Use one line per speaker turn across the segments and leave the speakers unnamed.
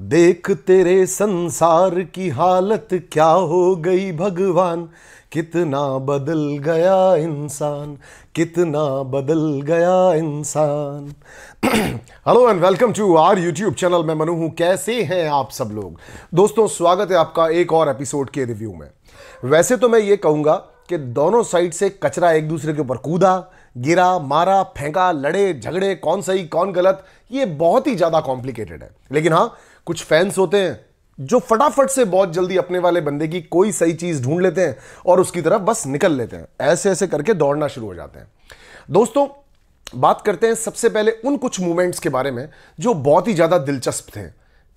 देख तेरे संसार की हालत क्या हो गई भगवान, कितना बदल गया इंसान, कितना बदल गया इंसान। Hello and welcome to our YouTube channel. मैं मनु हूं। कैसे हैं आप सब लोग? दोस्तों, स्वागत है आपका एक और एपिसोड के रिव्यू में। वैसे तो मैं ये कहूंगा कि दोनों साइड से कचरा एक दूसरे के ऊपर कूदा, गिरा, मारा, फेंका, लड़े झगड़े, कौन सही कौन गलत, ये बहुत ही ज्यादा कॉम्प्लिकेटेड है। लेकिन हाँ, कुछ फैंस होते हैं जो फटाफट से बहुत जल्दी अपने वाले बंदे की कोई सही चीज ढूंढ लेते हैं और उसकी तरफ बस निकल लेते हैं। ऐसे ऐसे करके दौड़ना शुरू हो जाते हैं। दोस्तों, बात करते हैं सबसे पहले उन कुछ मूवमेंट्स के बारे में जो बहुत ही ज्यादा दिलचस्प थे।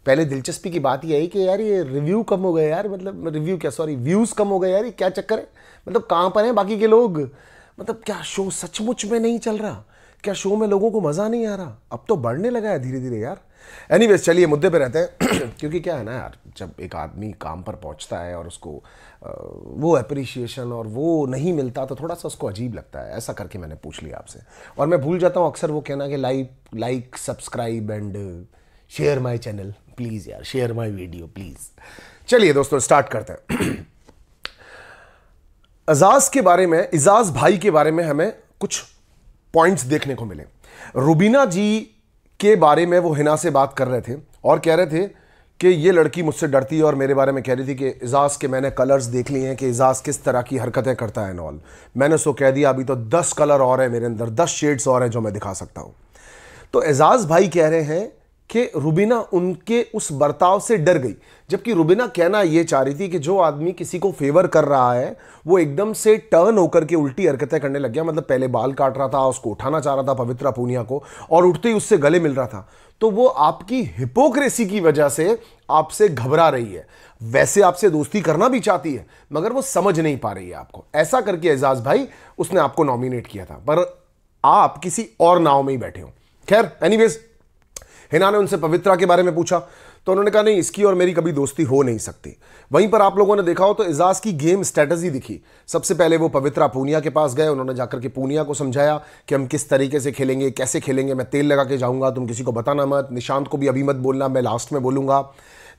पहले दिलचस्पी की बात यह है कि यार ये रिव्यू कम हो गए यार, मतलब रिव्यू क्या, सॉरी, व्यूज कम हो गए यार, ये क्या चक्कर है? मतलब कहां पर हैं बाकी के लोग? मतलब क्या शो सचमुच में नहीं चल रहा? क्या शो में लोगों को मजा नहीं आ रहा? अब तो बढ़ने लगा है धीरे धीरे यार। एनीवेज, चलिए मुद्दे पे रहते हैं। क्योंकि क्या है ना यार, जब एक आदमी काम पर पहुंचता है और उसको वो अप्रिशिएशन और वो नहीं मिलता तो थोड़ा सा उसको अजीब लगता है। ऐसा करके मैंने पूछ लिया आपसे, और मैं भूल जाता हूँ अक्सर वो कहना कि like subscribe and share my channel please यार, शेयर माई वीडियो प्लीज। चलिए दोस्तों, स्टार्ट करते हैं। इजाज भाई के बारे में हमें कुछ पॉइंट्स देखने को मिले। रुबीना जी के बारे में वो हिना से बात कर रहे थे और कह रहे थे कि ये लड़की मुझसे डरती है, और मेरे बारे में कह रही थी कि इजाज के मैंने कलर्स देख लिए हैं कि इजाज किस तरह की हरकतें करता है नॉल। मैंने उसको कह दिया अभी तो 10 कलर और है मेरे अंदर, 10 शेड्स और हैं जो मैं दिखा सकता हूं। तो इजाज भाई कह रहे हैं कि रुबीना उनके उस बर्ताव से डर गई, जबकि रुबीना कहना यह चाह रही थी कि जो आदमी किसी को फेवर कर रहा है वो एकदम से टर्न होकर के उल्टी हरकतें करने लग गया। मतलब पहले बाल काट रहा था, उसको उठाना चाह रहा था पवित्रा पूनिया को, और उठते ही उससे गले मिल रहा था। तो वो आपकी हिपोक्रेसी की वजह से आपसे घबरा रही है। वैसे आपसे दोस्ती करना भी चाहती है, मगर वो समझ नहीं पा रही है आपको। ऐसा करके एजाज भाई उसने आपको नॉमिनेट किया था, पर आप किसी और नाव में ही बैठे हो। खैर, एनीवेज, हिना ने उनसे पवित्रा के बारे में पूछा तो उन्होंने कहा नहीं, इसकी और मेरी कभी दोस्ती हो नहीं सकती। वहीं पर आप लोगों ने देखा हो तो इजाज की गेम स्ट्रेटजी दिखी। सबसे पहले वो पवित्रा पूनिया के पास गए, उन्होंने जाकर के पूनिया को समझाया कि हम किस तरीके से खेलेंगे, कैसे खेलेंगे, मैं तेल लगा के जाऊंगा, तुम किसी को बताना मत, निशांत को भी अभी मत बोलना, मैं लास्ट में बोलूंगा।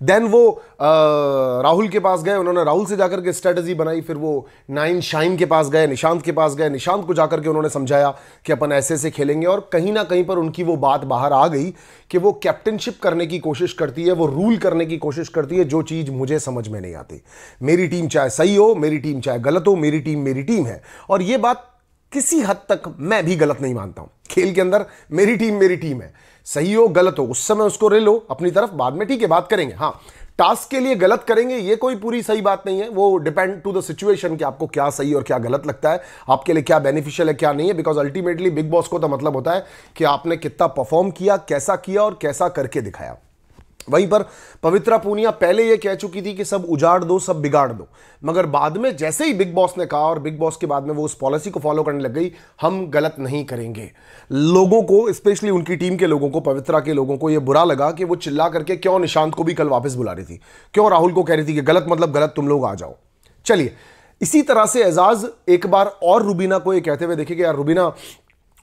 देन वो राहुल के पास गए, उन्होंने राहुल से जाकर के स्ट्रेटजी बनाई। फिर वो 9 शाइन के पास गए, निशांत के पास गए, निशांत को जाकर के उन्होंने समझाया कि अपन ऐसे से खेलेंगे। और कहीं ना कहीं पर उनकी वो बात बाहर आ गई कि वो कैप्टनशिप करने की कोशिश करती है, वो रूल करने की कोशिश करती है, जो चीज मुझे समझ में नहीं आती। मेरी टीम चाहे सही हो, मेरी टीम चाहे गलत हो, मेरी टीम है। और ये बात किसी हद तक मैं भी गलत नहीं मानता हूं। खेल के अंदर मेरी टीम है, सही हो गलत हो उस समय उसको ले लो अपनी तरफ, बाद में ठीक है बात करेंगे। हाँ, टास्क के लिए गलत करेंगे ये कोई पूरी सही बात नहीं है, वो डिपेंड टू द सिचुएशन कि आपको क्या सही और क्या गलत लगता है, आपके लिए क्या बेनिफिशियल है क्या नहीं है। बिकॉज अल्टीमेटली बिग बॉस को तो मतलब होता है कि आपने कितना परफॉर्म किया, कैसा किया और कैसा करके दिखाया। वहीं पर पवित्रा पूनिया पहले यह कह चुकी थी कि सब उजाड़ दो, सब बिगाड़ दो, मगर बाद में जैसे ही बिग बॉस ने कहा और बिग बॉस के बाद में वो उस पॉलिसी को फॉलो करने लग गई, हम गलत नहीं करेंगे। लोगों को, स्पेशली उनकी टीम के लोगों को, पवित्रा के लोगों को यह बुरा लगा कि वो चिल्ला करके क्यों निशांत को भी कल वापस बुला रही थी, क्यों राहुल को कह रही थी कि गलत मतलब गलत, तुम लोग आ जाओ। चलिए, इसी तरह से एजाज एक बार और रुबीना को यह कहते हुए देखे कि यार रुबीना,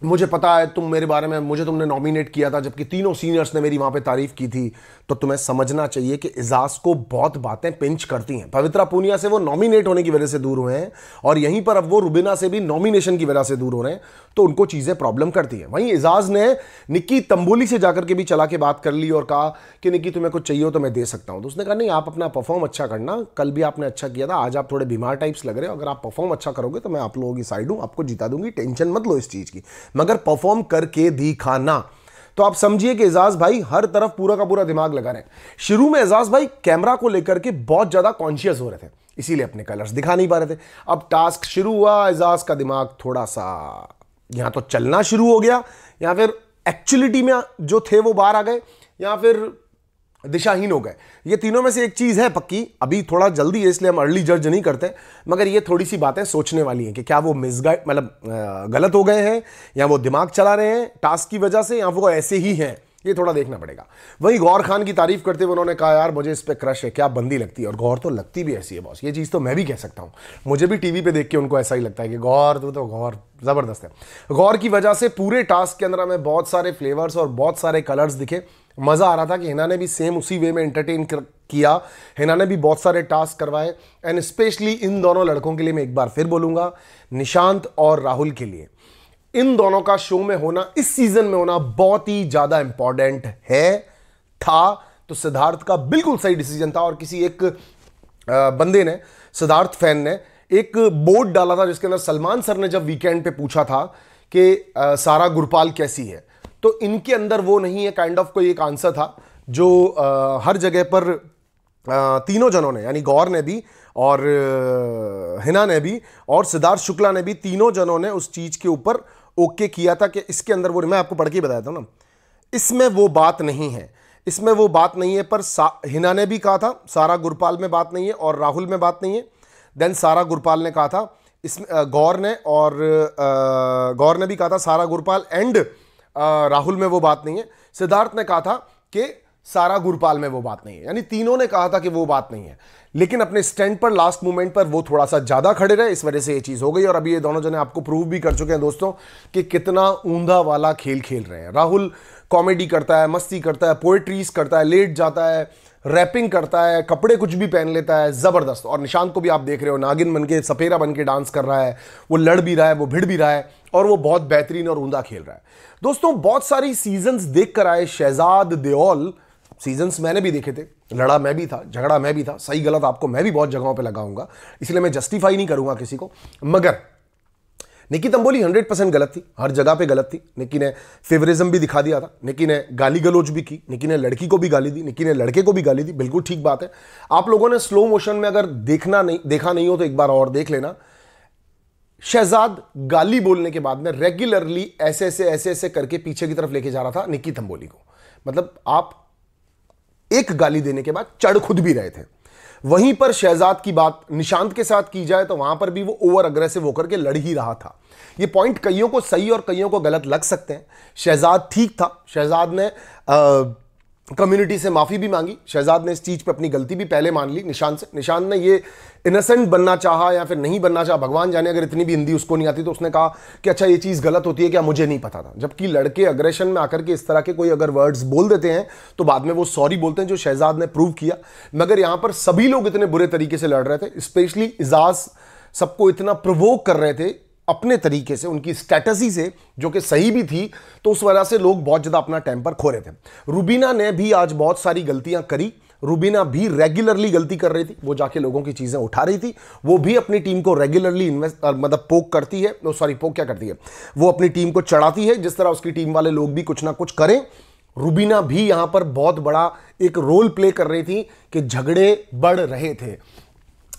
मुझे पता है तुम मेरे बारे में, मुझे तुमने नॉमिनेट किया था जबकि तीनों सीनियर्स ने मेरी वहां पे तारीफ की थी, तो तुम्हें समझना चाहिए कि इजाज को बहुत बातें पिंच करती हैं। पवित्रा पूनिया से वो नॉमिनेट होने की वजह से दूर हुए हैं, और यहीं पर अब वो रुबीना से भी नॉमिनेशन की वजह से दूर हो रहे हैं, तो उनको चीजें प्रॉब्लम करती हैं। वहीं इजाज ने निक्की तंबोली से जाकर के भी चला के बात कर ली और कहा कि निक्की तुम्हें कुछ चाहिए हो तो मैं दे सकता हूं। तो उसने कहा नहीं, आप अपना परफॉर्म अच्छा करना, कल भी आपने अच्छा किया था, आज आप थोड़े बीमार टाइप्स लग रहे हो, अगर आप परफॉर्म अच्छा करोगे तो मैं आप लोगों की साइड हूं, आपको जिता दूंगी, टेंशन मत लो इस चीज की, मगर परफॉर्म करके दिखाना। तो आप समझिए कि एजाज भाई हर तरफ पूरा का पूरा दिमाग लगा रहे हैं। शुरू में एजाज भाई कैमरा को लेकर के बहुत ज्यादा कॉन्शियस हो रहे थे, इसीलिए अपने कलर्स दिखा नहीं पा रहे थे। अब टास्क शुरू हुआ, एजाज का दिमाग थोड़ा सा यहां तो चलना शुरू हो गया, या फिर एक्चुअलिटी में जो थे वो बाहर आ गए, या फिर दिशाहीन हो गए। ये तीनों में से एक चीज है पक्की। अभी थोड़ा जल्दी है इसलिए हम अर्ली जज नहीं करते, मगर ये थोड़ी सी बातें सोचने वाली हैं कि क्या वो मिसगाइड, मतलब गलत हो गए हैं, या वो दिमाग चला रहे हैं टास्क की वजह से, या वो ऐसे ही हैं, ये थोड़ा देखना पड़ेगा। वहीं गौर खान की तारीफ करते हुए उन्होंने कहा यार मुझे इस पे क्रश है, क्या बंदी लगती है, और गौर तो लगती भी ऐसी है बॉस, ये चीज तो मैं भी कह सकता हूं। मुझे भी टीवी पे देख के उनको ऐसा ही लगता है कि गौर तो गौर जबरदस्त है। गौर की वजह से पूरे टास्क के अंदर हमें बहुत सारे फ्लेवर्स और बहुत सारे कलर्स दिखे, मजा आ रहा था कि हिना ने भी सेम उसी वे में एंटरटेन किया, हिना ने भी बहुत सारे टास्क करवाए, एंड स्पेशली इन दोनों लड़कों के लिए मैं एक बार फिर बोलूंगा, निशांत और राहुल के लिए इन दोनों का शो में होना, इस सीजन में होना बहुत ही ज्यादा इंपॉर्टेंट है था। तो सिद्धार्थ का बिल्कुल सही डिसीजन था। और किसी एक बंदे ने, सिद्धार्थ फैन ने एक बोर्ड डाला था जिसके अंदर सलमान सर ने जब वीकेंड पे पूछा था कि सारा गुरपाल कैसी है, तो इनके अंदर वो नहीं है काइंड ऑफ कोई एक आंसर था जो हर जगह पर तीनों जनों ने, यानी गौर ने भी और हिना ने भी और सिद्धार्थ शुक्ला ने भी, तीनों जनों ने उस चीज के ऊपर ओके किया था कि इसके अंदर वो, मैं आपको पढ़ के बताया था ना, इसमें वो बात नहीं है, इसमें वो बात नहीं है। पर हिना ने भी कहा था सारा गुरपाल में बात नहीं है और राहुल में बात नहीं है। देन सारा गुरपाल ने कहा था, इसमें गौर ने भी कहा था सारा गुरपाल एंड राहुल में वो बात नहीं है। सिद्धार्थ ने कहा था कि सारा गुरपाल में वो बात नहीं है, यानी तीनों ने कहा था कि वो बात नहीं है, लेकिन अपने स्टैंड पर लास्ट मोमेंट पर वो थोड़ा सा ज्यादा खड़े रहे, इस वजह से ये चीज हो गई। और अभी ये दोनों जने आपको प्रूव भी कर चुके हैं दोस्तों कि कितना ऊंधा वाला खेल खेल रहे हैं। राहुल कॉमेडी करता है, मस्ती करता है, पोएट्रीज करता है, लेट जाता है, रैपिंग करता है, कपड़े कुछ भी पहन लेता है, जबरदस्त। और निशांत को भी आप देख रहे हो, नागिन बन के, सपेरा बन के डांस कर रहा है, वो लड़ भी रहा है, वो भिड़ भी रहा है, और वो बहुत बेहतरीन और उमदा खेल रहा है। दोस्तों बहुत सारी सीजन्स देख कर आए शहजाद देओल, सीजन्स मैंने भी देखे थे, लड़ा मैं भी था, झगड़ा मैं भी था, सही गलत आपको मैं भी बहुत जगहों पे लगाऊंगा, इसलिए मैं जस्टिफाई नहीं करूंगा किसी को। मगर निक्की तंबोली 100% गलत थी, हर जगह पे गलत थी। निक्की ने फेवरिज्म भी दिखा दिया था, निक्की ने गाली गलोच भी की, निक्की ने लड़की को भी गाली दी, निक्की ने लड़के को भी गाली दी, बिल्कुल ठीक बात है। आप लोगों ने स्लो मोशन में अगर देखा नहीं हो तो एक बार और देख लेना। शहजाद गाली बोलने के बाद में रेगुलरली ऐसे करके पीछे की तरफ लेके जा रहा था निक्की तंबोली को, मतलब आप एक गाली देने के बाद चढ़ खुद भी रहे थे। वहीं पर शहजाद की बात निशांत के साथ की जाए तो वहां पर भी वो ओवर अग्रेसिव होकर के लड़ ही रहा था। ये पॉइंट कईयों को सही और कईयों को गलत लग सकते हैं। शहजाद ठीक था, शहजाद ने कम्युनिटी से माफी भी मांगी, शहजाद ने इस चीज पे अपनी गलती भी पहले मान ली निशांत से। निशांत ने ये इनोसेंट बनना चाहा या फिर नहीं बनना चाहा, भगवान जाने, अगर इतनी भी हिंदी उसको नहीं आती तो उसने कहा कि अच्छा ये चीज गलत होती है क्या, मुझे नहीं पता था। जबकि लड़के अग्रेशन में आकर के इस तरह के कोई अगर वर्ड्स बोल देते हैं तो बाद में वो सॉरी बोलते हैं, जो शहजाद ने प्रूव किया। मगर यहां पर सभी लोग इतने बुरे तरीके से लड़ रहे थे, स्पेशली इजाज सबको इतना प्रोवोक कर रहे थे अपने तरीके से, उनकी स्ट्रैटेजी से, जो कि सही भी थी, तो उस वजह से लोग बहुत ज्यादा अपना टेम्पर खो रहे थे। रुबीना ने भी आज बहुत सारी गलतियां करी, रुबीना भी रेगुलरली गलती कर रही थी, वो जाके लोगों की चीजें उठा रही थी, वो भी अपनी टीम को रेगुलरली मतलब पोक करती है, पोक क्या करती है, वो अपनी टीम को चढ़ाती है, जिस तरह उसकी टीम वाले लोग भी कुछ ना कुछ करें। रुबीना भी यहां पर बहुत बड़ा एक रोल प्ले कर रही थी कि झगड़े बढ़ रहे थे।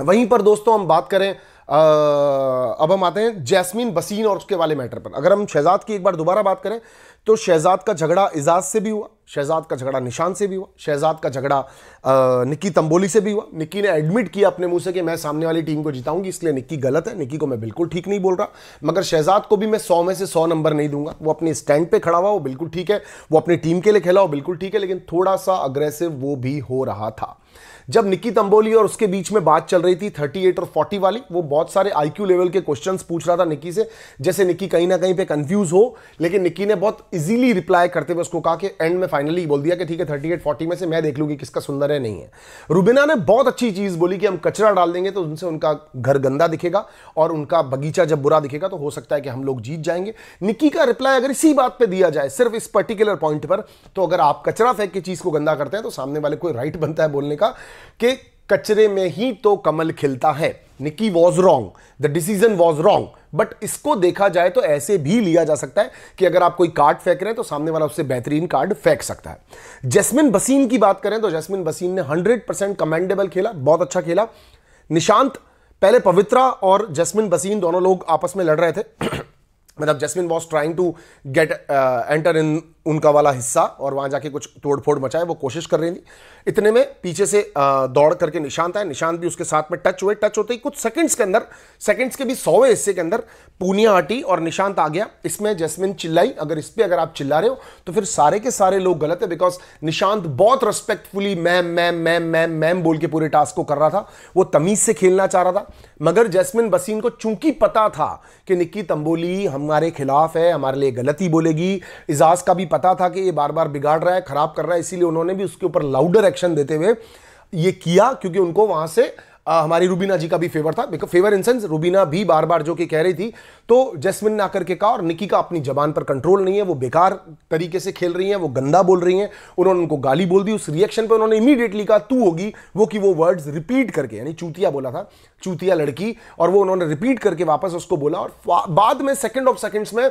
वहीं पर दोस्तों हम बात करें, अब हम आते हैं जैस्मीन बसीन और उसके वाले मैटर पर। अगर हम शहजाद की एक बार दोबारा बात करें तो शहजाद का झगड़ा इजाज से भी हुआ, शहजाद का झगड़ा निशान से भी हुआ, शहजाद का झगड़ा निक्की तंबोली से भी हुआ। निक्की ने एडमिट किया अपने मुंह से कि मैं सामने वाली टीम को जिताऊंगी, इसलिए निक्की गलत है, निक्की को मैं बिल्कुल ठीक नहीं बोल रहा। मगर शहजाद को भी मैं 100 में से 100 नंबर नहीं दूंगा, वो अपने स्टैंड पे खड़ा हुआ, वो बिल्कुल ठीक है, वो अपनी टीम के लिए खेला, वो बिल्कुल ठीक है, लेकिन थोड़ा सा अग्रेसिव वो भी हो रहा था। जब निक्की तंबोली और उसके बीच में बात चल रही थी 38 और 40 वाली, वो बहुत सारे आईक्यू लेवल के क्वेश्चंस पूछ रहा था निक्की से, जैसे निक्की कहीं ना कहीं पे कंफ्यूज हो, लेकिन निक्की ने बहुत इजीली रिप्लाई करते हुए उसको कहा कि एंड में फाइनली बोल दिया कि ठीक है 38-40 में से मैं देख लूंगी किसका सुंदर है नहीं है। रुबीना ने बहुत अच्छी चीज बोली कि हम कचरा डाल देंगे तो उनसे उनका घर गंदा दिखेगा और उनका बगीचा जब बुरा दिखेगा तो हो सकता है कि हम लोग जीत जाएंगे। निक्की का रिप्लाई अगर इसी बात पर दिया जाए, सिर्फ इस पर्टिकुलर पॉइंट पर, तो अगर आप कचरा फेंक के चीज को गंदा करते हैं तो सामने वाले को राइट बनता है बोलने का कि कचरे में ही तो कमल खिलता है। Nikki was wrong, the decision was wrong, but इसको देखा जाए तो ऐसे भी लिया जा सकता है कि अगर आप कोई कार्ड फेंक रहे हैं तो सामने वाला उससे बेहतरीन कार्ड फेंक सकता है। जैस्मिन बसीन की बात करें तो जैस्मिन बसीन ने 100% कमेंडेबल खेला, बहुत अच्छा खेला। निशांत, पहले पवित्रा और जैस्मिन बसीन दोनों लोग आपस में लड़ रहे थे मतलब Jasmin was trying to get enter in उनका वाला हिस्सा और वहां जाके कुछ तोड़फोड़ मचाए, वो कोशिश कर रही थी। इतने में पीछे से दौड़ करके निशांत आए, निशांत भी उसके साथ में टच हुए। टच होते ही कुछ सेकंड्स के अंदर, सेकंड्स के भी 100वें हिस्से के अंदर पूनिया हटी और निशांत आ गया। इसमें जैस्मिन चिल्लाई, अगर इस पे अगर आप चिल्ला रहे हो तो फिर सारे के सारे लोग गलत है, बिकॉज निशांत बहुत respectfully ma'am ma'am ma'am ma'am ma'am बोल के पूरे टास्क को कर रहा था, वो तमीज से खेलना चाह रहा था। मगर जैस्मिन बसीन को चूंकि पता था कि निक्की तंबोली हमारे खिलाफ है, हमारे लिए गलती बोलेगी। इजाज का भी पता था कि ये बार बार बिगाड़ रहा है, खराब कर रहा है, इसीलिए उन्होंने भी उसके ऊपर लाउडर एक्शन देते हुए ये किया, क्योंकि उनको वहां से हमारी रुबीना जी का भी फेवर था। फेवर इन सेंस रुबीना भी बार बार जो कि कह रही थी, तो जैस्मिन ने आकर के कहा, और निकी का अपनी जबान पर कंट्रोल नहीं है, वो बेकार तरीके से खेल रही हैं, वो गंदा बोल रही हैं, उन्होंने उनको गाली बोल दी। उस रिएक्शन पे उन्होंने इमीडिएटली कहा तू होगी वो, कि वो वर्ड्स रिपीट करके, यानी चूतिया बोला था, चूतिया लड़की, और वो उन्होंने रिपीट करके वापस उसको बोला। और बाद में सेकेंड ऑफ सेकेंड्स में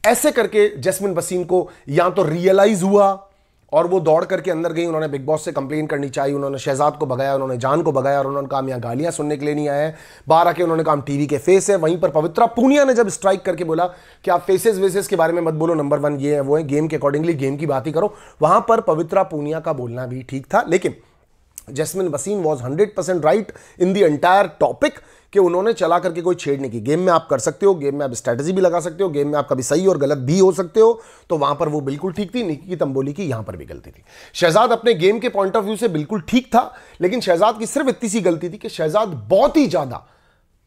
ऐसे करके जैस्मिन वसीम को या तो रियलाइज हुआ और वो दौड़ करके अंदर गई, उन्होंने बिग बॉस से कंप्लेन करनी चाहिए, उन्होंने शहजाद को भगाया, उन्होंने जान को भगाया, और उन्होंने कहा यहाँ गालियां सुनने के लिए नहीं आए हैं। बाहर आके उन्होंने कहा हम टीवी के फेस है। वहीं पर पवित्रा पूनिया ने जब स्ट्राइक करके बोला कि आप फेसेस वेसेस के बारे में मत बोलो, नंबर 1 ये है वो है, गेम के अकॉर्डिंगली गेम की बात ही करो, वहां पर पवित्रा पूनिया का बोलना भी ठीक था। लेकिन Jasmin Waseem was 100% right in the entire topic, कि उन्होंने चला करके कोई छेड़ नहीं की। गेम में आप कर सकते हो, गेम में आप स्ट्रेटजी भी लगा सकते हो, गेम में आप कभी सही और गलत भी हो सकते हो, तो वहां पर वो बिल्कुल ठीक थी। निकी तंबोली की यहां पर भी गलती थी। शहजाद अपने गेम के पॉइंट ऑफ व्यू से बिल्कुल ठीक था, लेकिन शहजाद की सिर्फ इतनी सी गलती थी कि शहजाद बहुत ही ज्यादा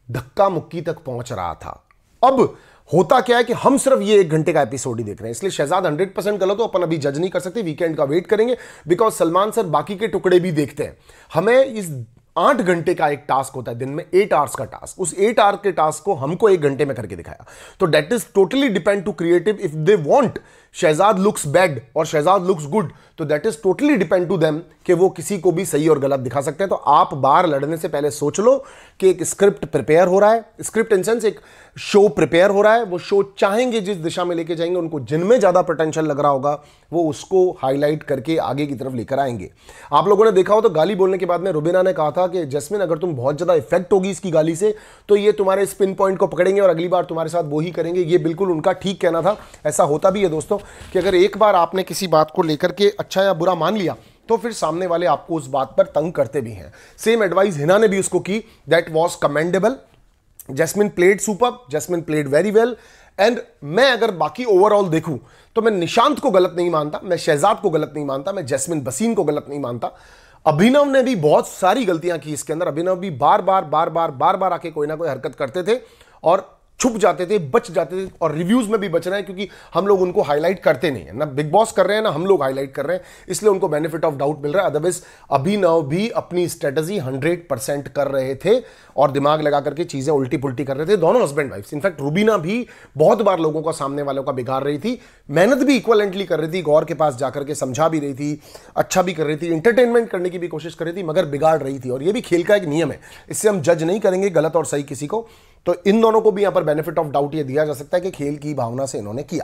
धक्का मुक्की तक पहुंच रहा था। अब होता क्या है कि हम सिर्फ ये 1 घंटे का एपिसोड ही देख रहे हैं, इसलिए शहजाद 100% गलत हो, अपन अभी जज नहीं कर सकते, वीकेंड का वेट करेंगे, बिकॉज सलमान सर बाकी के टुकड़े भी देखते हैं। हमें इस 8 घंटे का एक टास्क होता है, दिन में 8 आवर्स का टास्क, उस 8 आवर के टास्क को हमको 1 घंटे में करके दिखाया। तो that is totally depend to creative. If they want Shehzad looks bad और शहजाद लुक्स गुड, तो that is totally depend to them कि वो किसी को भी सही और गलत दिखा सकते हैं। तो आप बाहर लड़ने से पहले सोच लो कि एक स्क्रिप्ट प्रिपेयर हो रहा है, स्क्रिप्ट इन सेंस एक शो प्रिपेयर हो रहा है, वो शो चाहेंगे जिस दिशा में लेके जाएंगे, उनको जिनमें ज्यादा पोटेंशियल लग रहा होगा वो उसको हाईलाइट करके आगे की तरफ लेकर आएंगे। आप लोगों ने देखा हो तो गाली बोलने के बाद में रुबीना ने कहा था कि जैस्मिन अगर तुम बहुत ज्यादा इफेक्ट होगी इसकी गाली से, तो ये तुम्हारे स्पिन पॉइंट को पकड़ेंगे और अगली बार तुम्हारे साथ वो ही करेंगे। ये बिल्कुल उनका ठीक कहना था। ऐसा होता भी है दोस्तों कि अगर एक बार आपने किसी बात को लेकर के अच्छा या बुरा मान लिया, तो फिर सामने वाले आपको उस बात पर तंग करते भी हैं। सेम एडवाइस हिना ने भी उसको की, that was commendable. Jasmin played super, Jasmin played very well. And मैं अगर बाकी ओवरऑल देखूं तो मैं निशांत को गलत नहीं मानता, मैं शहजाद को गलत नहीं मानता, मैं जैस्मिन वसीम को गलत नहीं मानता। अभिनव ने भी बहुत सारी गलतियां की इसके अंदर। अभिनव भी बार बार आके कोई ना कोई हरकत करते थे और छुप जाते थे, बच जाते थे, और रिव्यूज में भी बच रहे हैं क्योंकि हम लोग उनको हाईलाइट करते नहीं है ना, बिग बॉस कर रहे हैं ना हम लोग हाईलाइट कर रहे हैं, इसलिए उनको बेनिफिट ऑफ डाउट मिल रहा है। अदरवाइज अभिनव भी अपनी स्ट्रेटजी 100% कर रहे थे और दिमाग लगा करके चीजें उल्टी पुल्टी कर रहे थे, दोनों हस्बैंड वाइफ। इनफैक्ट रुबीना भी बहुत बार लोगों का, सामने वालों का बिगाड़ रही थी, मेहनत भी इक्वलेंटली कर रही थी, गौर के पास जाकर के समझा भी रही थी, अच्छा भी कर रही थी, इंटरटेनमेंट करने की भी कोशिश कर रही थी, मगर बिगाड़ रही थी। और ये भी खेल का एक नियम है, इससे हम जज नहीं करेंगे गलत और सही किसी को। तो इन दोनों को भी यहां पर बेनिफिट ऑफ डाउट ये दिया जा सकता है कि खेल की भावना से इन्होंने किया।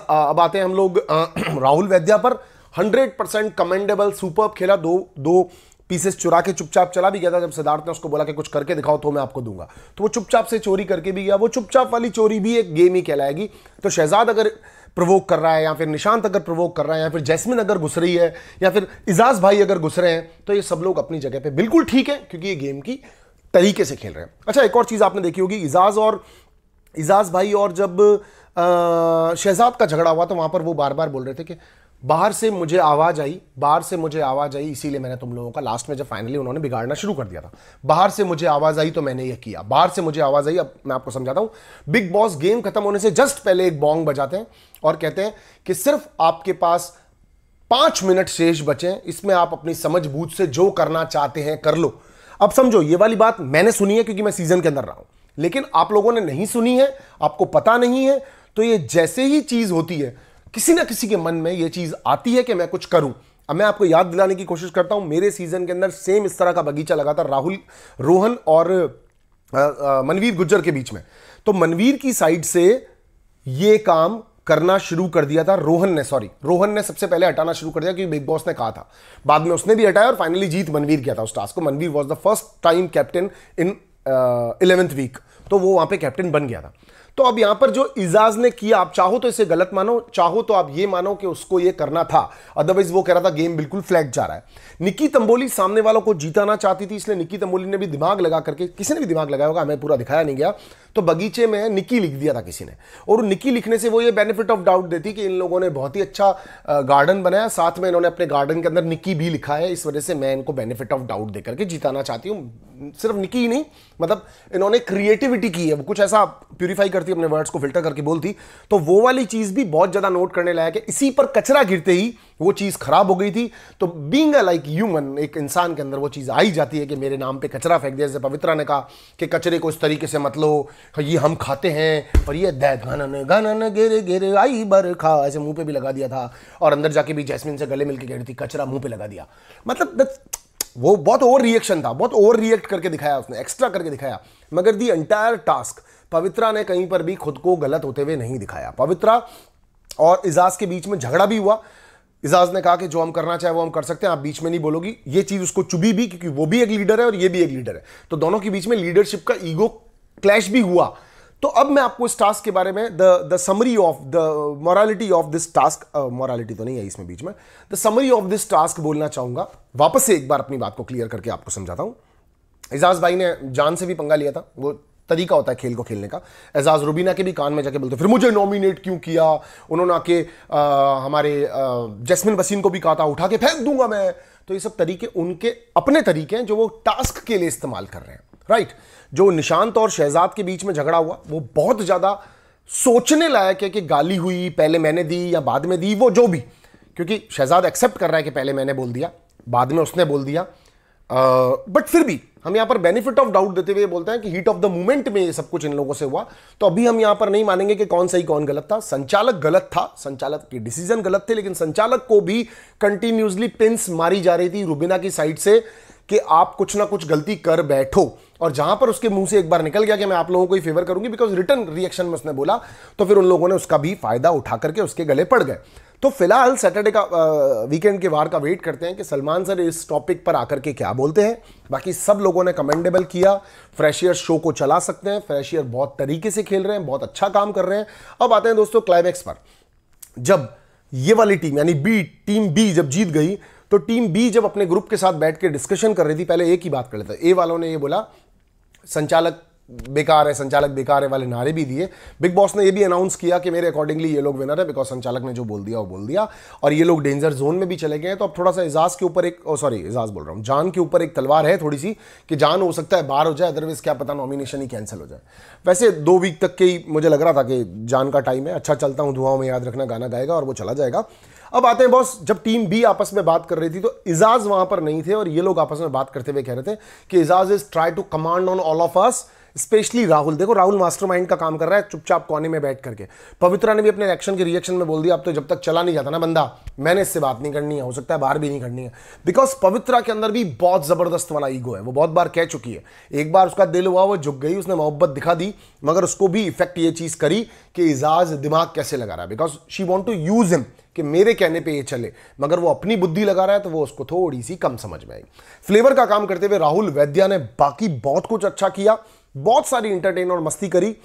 अब आते हैं हम लोग राहुल वैद्या पर। 100% कमेंडेबल, सुपर्ब खेला। दो पीसेस चुरा के चुपचाप चला भी गया था। जब सिद्धार्थ ने उसको बोला कि कुछ करके दिखाओ तो मैं आपको दूंगा, तो वो चुपचाप से चोरी करके भी गया। वो चुपचाप वाली चोरी भी एक गेम ही कहलाएगी। तो शहजाद अगर प्रोवोक कर रहा है, या फिर निशांत अगर प्रोवोक कर रहा है, या फिर जैस्मिन अगर घुस रही है, या फिर इजाज भाई अगर घुस रहे हैं, तो ये सब लोग अपनी जगह पे बिल्कुल ठीक है, क्योंकि ये गेम की तरीके से खेल रहे हैं। अच्छा, एक और चीज आपने देखी होगी, इजाज भाई और जब शहजाद का झगड़ा हुआ तो वहां पर वो बार बार बोल रहे थे कि बाहर से मुझे आवाज आई, इसीलिए मैंने तुम लोगों का, लास्ट में जब फाइनली उन्होंने बिगाड़ना शुरू कर दिया था, बाहर से मुझे आवाज आई तो मैंने ये किया, बाहर से मुझे आवाज आई। अब मैं आपको समझाता हूं, बिग बॉस गेम खत्म होने से जस्ट पहले एक बॉन्ग बजाते हैं और कहते हैं कि सिर्फ आपके पास 5 मिनट शेष बचे, इसमें आप अपनी समझ बूझ से जो करना चाहते हैं कर लो। अब समझो, ये वाली बात मैंने सुनी है क्योंकि मैं सीजन के अंदर रहा हूं, लेकिन आप लोगों ने नहीं सुनी है, आपको पता नहीं है। तो ये जैसे ही चीज होती है, किसी ना किसी के मन में ये चीज आती है कि मैं कुछ करूं। अब मैं आपको याद दिलाने की कोशिश करता हूं, मेरे सीजन के अंदर सेम इस तरह का बगीचा लगा था रोहन और मनवीर गुज्जर के बीच में। तो मनवीर की साइड से ये काम करना शुरू कर दिया था रोहन ने सबसे पहले हटाना शुरू कर दिया, क्योंकि बिग बॉस ने कहा था। बाद में उसने भी हटाया और फाइनली जीत मनवीर किया था उस टास्क को। Manveer was the first time captain in 11th week, तो वो वहां पे कैप्टन बन गया था। तो अब यहां पर जो इजाज ने किया, आप चाहो तो इसे गलत मानो, चाहो तो आप ये मानो कि उसको ये करना था, अदरवाइज वो कह रहा था गेम बिल्कुल फ्लैट जा रहा है। निकी तंबोली सामने वालों को जीताना चाहती थी, इसलिए निकी तंबोली ने भी दिमाग लगा करके, किसी ने भी दिमाग लगाया होगा, हमें पूरा दिखाया नहीं गया, तो बगीचे में निकी लिख दिया था किसी ने, और निकी लिखने से वो ये बेनिफिट ऑफ डाउट देती कि इन लोगों ने बहुत ही अच्छा गार्डन बनाया, साथ में इन्होंने अपने गार्डन के अंदर निकी भी लिखा है, इस वजह से मैं इनको बेनिफिट ऑफ डाउट देकर के जिताना चाहती हूँ। सिर्फ निकी ही नहीं, मतलब इन्होंने क्रिएटिविटी की है, वो कुछ ऐसा प्यूरिफाई करती अपने वर्ड्स को फिल्टर करके बोलती, तो वो वाली चीज भी बहुत ज्यादा नोट करने लायक है। इसी पर कचरा गिरते ही वो चीज खराब हो गई थी, तो बीइंग अ लाइक ह्यूमन, एक इंसान के अंदर वो चीज आई जाती है कि मेरे नाम पे कचरा फेंक दिया। जैसे पवित्रा ने कहा कि कचरे को इस तरीके से मत लो, ये हम खाते हैं, और ये गाना गेरे गेरे आई बरखा ऐसे मुंह पे भी लगा दिया था, और अंदर जाके भी जैस्मिन से गले मिलके कह रही थी कचरा मुंह पे लगा दिया। मतलब वो बहुत ओवर रिएक्शन था, बहुत ओवर रिएक्ट करके दिखाया उसने, एक्स्ट्रा करके दिखाया। मगर दी एंटायर टास्क पवित्रा ने कहीं पर भी खुद को गलत होते हुए नहीं दिखाया। पवित्रा और इजाज के बीच में झगड़ा भी हुआ। इजाज ने कहा कि जो हम करना चाहे वो हम कर सकते हैं, आप बीच में नहीं बोलोगी। ये चीज उसको चुभी भी, क्योंकि वो भी एक लीडर है और ये भी एक लीडर है, तो दोनों के बीच में लीडरशिप का ईगो क्लैश भी हुआ। तो अब मैं आपको इस टास्क के बारे में the summary of the morality of this task, morality तो नहीं है इसमें बीच में, the summary of this task बोलना चाहूंगा। वापस से एक बार अपनी बात को क्लियर करके आपको समझाता हूं। एजाज भाई ने जान से भी पंगा लिया था, वो तरीका होता है खेल को खेलने का। एजाज रुबीना के भी कान में जाके बोलते फिर मुझे नॉमिनेट क्यों किया, उन्होंने आके हमारे जैस्मिन वसीम को भी कहा था उठा के फेंक दूंगा मैं। तो ये सब तरीके उनके अपने तरीके हैं जो वो टास्क के लिए इस्तेमाल कर रहे हैं, राइट। जो निशांत और शहजाद के बीच में झगड़ा हुआ वो बहुत ज्यादा सोचने लायक है कि गाली हुई, पहले मैंने दी या बाद में दी, वो जो भी, क्योंकि शहजाद एक्सेप्ट कर रहा है कि पहले मैंने बोल दिया, बाद में उसने बोल दिया, बट फिर भी हम यहां पर बेनिफिट ऑफ डाउट देते हुए बोलते हैं कि हीट ऑफ द मोमेंट में ये सब कुछ इन लोगों से हुआ। तो अभी हम यहां पर नहीं मानेंगे कि कौन सही कौन गलत था। संचालक गलत था, संचालक के डिसीजन गलत थे, लेकिन संचालक को भी कंटिन्यूसली पिंस मारी जा रही थी रुबीना की साइड से कि आप कुछ ना कुछ गलती कर बैठो, और जहां पर उसके मुंह से एक बार निकल गया कि मैं आप लोगों को ही फेवर करूंगी, बिकॉज रिटर्न रिएक्शन में उसने बोला, तो फिर उन लोगों ने उसका भी फायदा उठा करके उसके गले पड़ गए। तो फिलहाल सैटरडे का वीकेंड के वार का वेट करते हैं कि सलमान सर इस टॉपिक पर आकर के क्या बोलते हैं। बाकी सब लोगों ने कमेंडेबल किया, फ्रेशियर शो को चला सकते हैं, फ्रेशियर बहुत तरीके से खेल रहे हैं, बहुत अच्छा काम कर रहे हैं। अब आते हैं दोस्तों क्लाइमैक्स पर। जब ये वाली टीम यानी टीम बी जब जीत गई, तो टीम बी जब अपने ग्रुप के साथ बैठ के डिस्कशन कर रही थी, पहले एक ही बात कर लेते हैं। ए वालों ने ये बोला संचालक बेकार है, संचालक बेकार है वाले नारे भी दिए। बिग बॉस ने ये भी अनाउंस किया कि मेरे अकॉर्डिंगली ये लोग विनर है, बिकॉज संचालक ने जो बोल दिया वो बोल दिया, और ये लोग डेंजर जोन में भी चले गए हैं। तो अब थोड़ा सा एजाज के ऊपर एक एजाज बोल रहा हूं, जान के ऊपर एक तलवार है थोड़ी सी, कि जान हो सकता है बाहर हो जाए, अदरवाइज क्या पता नॉमिनेशन ही कैंसिल हो जाए। वैसे 2 वीक तक के ही मुझे लग रहा था कि जान का टाइम है, अच्छा चलता हूं धुआं में याद रखना गाना गाएगा और वो चला जाएगा। अब आते हैं बॉस, जब टीम बी आपस में बात कर रही थी तो इजाज वहां पर नहीं थे, और ये लोग आपस में बात करते हुए कह रहे थे कि Eijaz is try to command on all of us, specially Rahul. देखो राहुल मास्टरमाइंड का काम कर रहा है चुपचाप कोने में बैठ करके। पवित्रा ने भी अपने एक्शन के रिएक्शन में बोल दिया अब तो जब तक चला नहीं जाता ना बंदा, मैंने इससे बात नहीं करनी है, हो सकता है बाहर भी नहीं करनी है, बिकॉज पवित्रा के अंदर भी बहुत जबरदस्त वाला ईगो है। वो बहुत बार कह चुकी है, एक बार उसका दिल हुआ वो झुक गई, उसने मोहब्बत दिखा दी, मगर उसको भी इफेक्ट ये चीज करी कि इजाज दिमाग कैसे लगा रहा है, because she want to use him कि मेरे कहने पे ये चले, मगर वो अपनी बुद्धि लगा रहा है तो वो उसको थोड़ी सी कम समझ में आई। फ्लेवर का काम करते हुए राहुल वैद्या ने बाकी बहुत कुछ अच्छा किया, बहुत सारी इंटरटेन और मस्ती करी।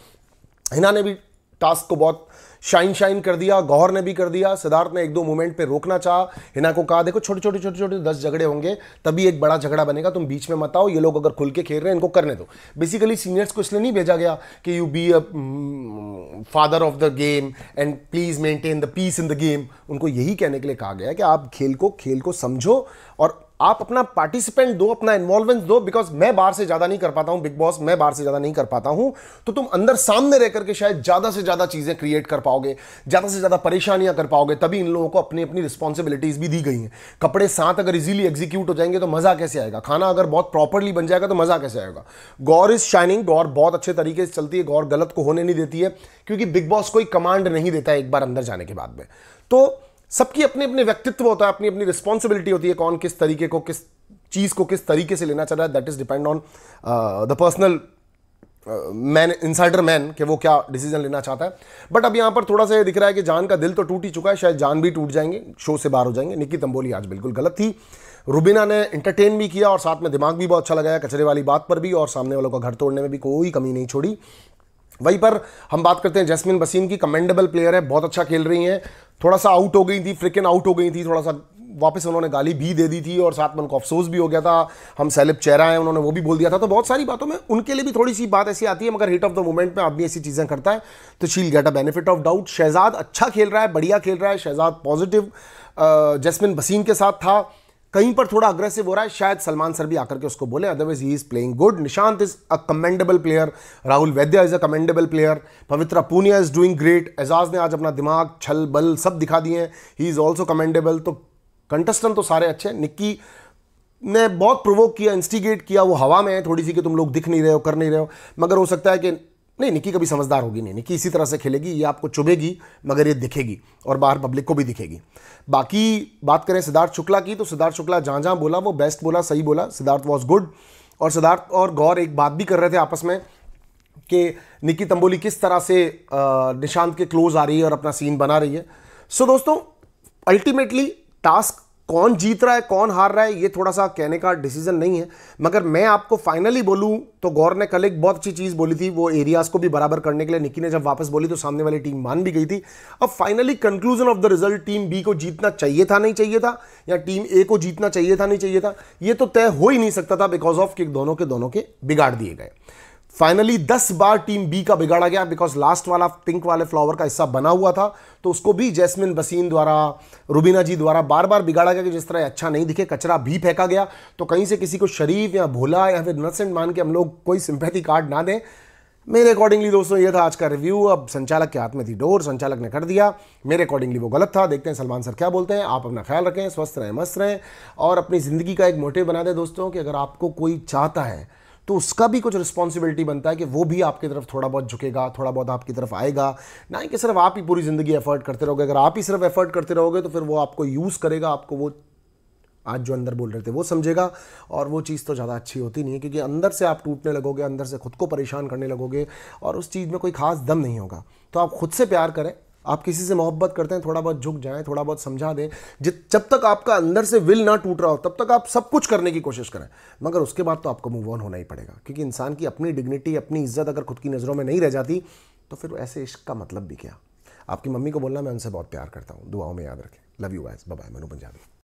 हिना ने भी टास्क को बहुत शाइन कर दिया, गौहर ने भी कर दिया। सिद्धार्थ ने 1-2 मोमेंट पे रोकना चाहा, हिना को कहा देखो छोटे छोटे 10 झगड़े होंगे तभी एक बड़ा झगड़ा बनेगा, तुम बीच में मत आओ, ये लोग अगर खुल के खेल रहे हैं इनको करने दो। बेसिकली सीनियर्स को इसलिए नहीं भेजा गया कि you be a father of the game and please maintain the peace in the game. उनको यही कहने के लिए कहा गया कि आप खेल को समझो और आप अपना पार्टिसिपेंट दो, अपना इन्वॉल्वमेंट दो, बिकॉज मैं बाहर से ज्यादा नहीं कर पाता हूं, बिग बॉस मैं बाहर से ज्यादा नहीं कर पाता हूं, तो तुम अंदर सामने रह करके शायद ज्यादा से ज्यादा चीजें क्रिएट कर पाओगे, ज्यादा से ज्यादा परेशानियां कर पाओगे। तभी इन लोगों को अपनी अपनी रिस्पॉन्सिबिलिटीज भी दी गई हैं। कपड़े साथ अगर इजीली एग्जीक्यूट हो जाएंगे तो मजा कैसे आएगा, खाना अगर बहुत प्रॉपरली बन जाएगा तो मजा कैसे आएगा। गौर इज शाइनिंग, गौर बहुत अच्छे तरीके से चलती है, गौर गलत को होने नहीं देती है, क्योंकि बिग बॉस कोई कमांड नहीं देता है एक बार अंदर जाने के बाद में। तो सबकी अपने अपने व्यक्तित्व होता है, अपनी अपनी रिस्पॉन्सिबिलिटी होती है, कौन किस तरीके को किस चीज को किस तरीके से लेना चाह रहा है, that is depend on the personal man, insider man, कि वो क्या डिसीजन लेना चाहता है। बट अब यहां पर थोड़ा सा ये दिख रहा है कि जान का दिल तो टूट ही चुका है, शायद जान भी टूट जाएंगे, शो से बाहर हो जाएंगे। निकी तंबोली आज बिल्कुल गलत थी। रुबीना ने इंटरटेन भी किया और साथ में दिमाग भी बहुत अच्छा लगाया कचरे वाली बात पर भी, और सामने वालों का घर तोड़ने में भी कोई कमी नहीं छोड़ी। वहीं पर हम बात करते हैं जैस्मिन वसीम की, कमेंडेबल प्लेयर है, बहुत अच्छा खेल रही हैं। थोड़ा सा आउट हो गई थी, फ्रिकन आउट हो गई थी, थोड़ा सा वापस उन्होंने गाली भी दे दी थी और साथ में उनको अफसोस भी हो गया था, हम सेलेब चेहरा है उन्होंने वो भी बोल दिया था। तो बहुत सारी बातों में उनके लिए भी थोड़ी सी बात ऐसी आती है, मगर हिट ऑफ द मोमेंट में आदमी ऐसी चीजें करता है तो she'll get a benefit of doubt. Shehzad अच्छा खेल रहा है, बढ़िया खेल रहा है, शहजाद पॉजिटिव जैस्मिन वसीम के साथ था। कहीं पर थोड़ा अग्रेसिव हो रहा है, शायद सलमान सर भी आकर के उसको बोले, otherwise he is playing good. Nishant is a commendable player, Rahul Vaidya is a commendable player, Pavitra Punia is doing great, Ejaz ने आज अपना दिमाग, छल बल सब दिखा दिए हैं, ही इज ऑल्सो कमेंडेबल। तो कंटेस्टेंट तो सारे अच्छे। निक्की ने बहुत प्रोवोक किया, इंस्टिगेट किया, वो हवा में है थोड़ी सी कि तुम लोग दिख नहीं रहे हो, कर नहीं रहे हो, मगर हो सकता है कि नहीं, निक्की कभी समझदार होगी नहीं, निक्की इसी तरह से खेलेगी, ये आपको चुभेगी मगर ये दिखेगी और बाहर पब्लिक को भी दिखेगी। बाकी बात करें सिद्धार्थ शुक्ला की, तो सिद्धार्थ शुक्ला जहां जहां बोला वो बेस्ट बोला, सही बोला, सिद्धार्थ वॉज गुड। और सिद्धार्थ और गौर एक बात भी कर रहे थे आपस में कि निक्की तंबोली किस तरह से निशांत के क्लोज आ रही है और अपना सीन बना रही है। सो दोस्तों, अल्टीमेटली टास्क कौन जीत रहा है कौन हार रहा है ये थोड़ा सा कहने का डिसीजन नहीं है, मगर मैं आपको फाइनली बोलूं तो गौर ने कल एक बहुत अच्छी चीज बोली थी, वो एरियाज को भी बराबर करने के लिए निक्की ने जब वापस बोली तो सामने वाली टीम मान भी गई थी। अब finally conclusion of the result, team B को जीतना चाहिए था नहीं चाहिए था, या टीम ए को जीतना चाहिए था नहीं चाहिए था, ये तो तय हो ही नहीं सकता था बिकॉज ऑफ कि दोनों के बिगाड़ दिए गए। फाइनली 10 बार टीम बी का बिगाड़ा गया, बिकॉज लास्ट वाला पिंक वाले फ्लावर का हिस्सा बना हुआ था, तो उसको भी जैस्मिन बसीन द्वारा, रुबीना जी द्वारा बार बार बिगाड़ा गया कि जिस तरह अच्छा नहीं दिखे, कचरा भी फेंका गया। तो कहीं से किसी को शरीफ या भोला या फिर इनोसेंट मान के हम लोग कोई सिंपैथी कार्ड ना दें। मेरे अकॉर्डिंगली दोस्तों ये था आज का रिव्यू। अब संचालक के हाथ में थी डोर, संचालक ने कर दिया, मेरे अकॉर्डिंगली वो गलत था। देखते हैं सलमान सर क्या बोलते हैं। आप अपना ख्याल रखें, स्वस्थ रहें, मस्त रहें, और अपनी जिंदगी का एक मोटिव बना दें दोस्तों कि अगर आपको कोई चाहता है तो उसका भी कुछ रिस्पॉन्सिबिलिटी बनता है कि वो भी आपकी तरफ थोड़ा बहुत झुकेगा, थोड़ा बहुत आपकी तरफ आएगा, ना कि सिर्फ आप ही पूरी जिंदगी एफर्ट करते रहोगे। अगर आप ही सिर्फ एफर्ट करते रहोगे तो फिर वो आपको यूज़ करेगा, आपको वो आज जो अंदर बोल रहे थे वो समझेगा, और वो चीज़ तो ज़्यादा अच्छी होती नहीं है, क्योंकि अंदर से आप टूटने लगोगे, अंदर से खुद को परेशान करने लगोगे, और उस चीज़ में कोई खास दम नहीं होगा। तो आप खुद से प्यार करें, आप किसी से मोहब्बत करते हैं, थोड़ा बहुत झुक जाएं, थोड़ा बहुत समझा दें। जब तक आपका अंदर से विल ना टूट रहा हो तब तक आप सब कुछ करने की कोशिश करें, मगर उसके बाद तो आपको मूव ऑन होना ही पड़ेगा, क्योंकि इंसान की अपनी डिग्निटी, अपनी इज्जत अगर खुद की नज़रों में नहीं रह जाती तो फिर ऐसे इश्क का मतलब भी क्या। आपकी मम्मी को बोलना मैं उनसे बहुत प्यार करता हूँ, दुआओं में याद रखें। Love you guys, bye bye. Manu Punjabi.